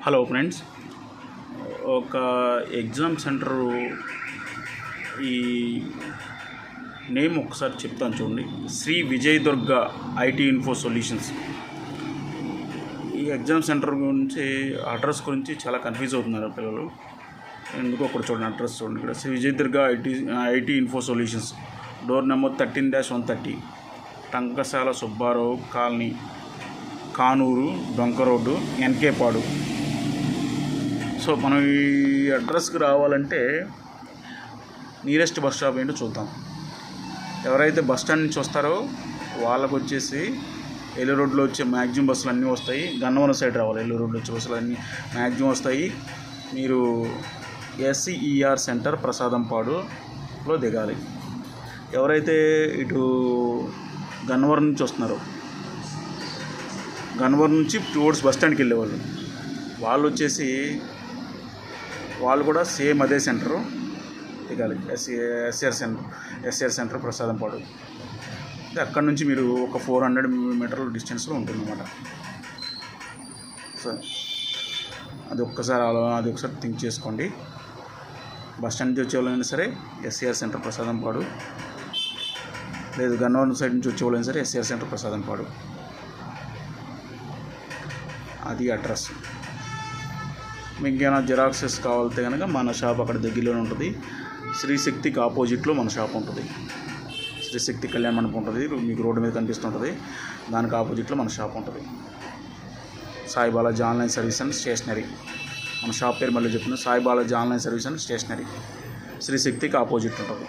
Hello friends, ఒక exam centre ఈ name ఒకసారి చెప్తాను చూడండి. Shri Vijay Durga IT info solutions. ఈ ఎగ్జామ్ సెంటర్ గురించి అడ్రస్ గురించి చాలా కన్ఫ్యూజ్ అవుతున్నారు పిల్లలు. ఎందుకో ఒకటి చూడండి, అడ్రస్ చూడండి. ఇక్కడ Shri Vijay Durga IT info solutions, door number 13-130, Tankasala Subbarao colony, Kanuru, Donka road, Enkepadu. So మనం ఈ అడ్రస్కి రావాలంటే నియరెస్ట్ బస్ స్టాప్ ఏంటో చూద్దాం. ఎవరైతే బస్ స్టాండ్ నుంచి వస్తారో వాళ్ళకు వచ్చేసి ఏలూరు రోడ్లో వచ్చే మ్యాక్సిమం బస్సులు అన్నీ వస్తాయి. గన్నవరం సైడ్ రావాలి. ఏలూరు రోడ్లో వచ్చే బస్సులు అన్నీ మ్యాక్సిమం వస్తాయి. మీరు SCER సెంటర్ ప్రసాదంపాడులో దిగాలి. ఎవరైతే ఇటు గన్నవరం నుంచి వస్తున్నారో, గన్నవరం నుంచి టువర్డ్స్ బస్ స్టాండ్కి వెళ్ళేవాళ్ళు, వాళ్ళు వచ్చేసి వాళ్ళు కూడా సేమ్ అదే సెంటరు దిగాలి. SCR centre Prasadampadu. అక్కడ నుంచి మీరు ఒక 400 మీటర్ల డిస్టెన్స్లో ఉంటుందన్నమాట. సో అది ఒకసారి థింక్ చేసుకోండి. బస్ స్టాండ్ నుంచి వచ్చేవాళ్ళైనా సరే SCR సెంటర్ ప్రసాదంపాడు, లేదు గన్నవరం సైడ్ నుంచి వచ్చేవాళ్ళైనా సరే SCR సెంటర్ ప్రసాదంపాడు. అది అడ్రస్. మీకు ఏమైనా జిరాక్సెస్ కావాలితే కనుక మన షాప్ అక్కడ దగ్గరలోనే ఉంటుంది. శ్రీశక్తికి ఆపోజిట్లో మన షాప్ ఉంటుంది. శ్రీశక్తి కళ్యాణ మండపం ఉంటుంది, మీకు రోడ్డు మీద కనిపిస్తుంటుంది. దానికి ఆపోజిట్లో మన షాప్ ఉంటుంది. Sai Balaji online service and stationery. మన షాప్ పేరు మళ్ళీ చెప్తున్నాను, Sai Balaji online service and stationery. శ్రీశక్తికి ఆపోజిట్ ఉంటుంది.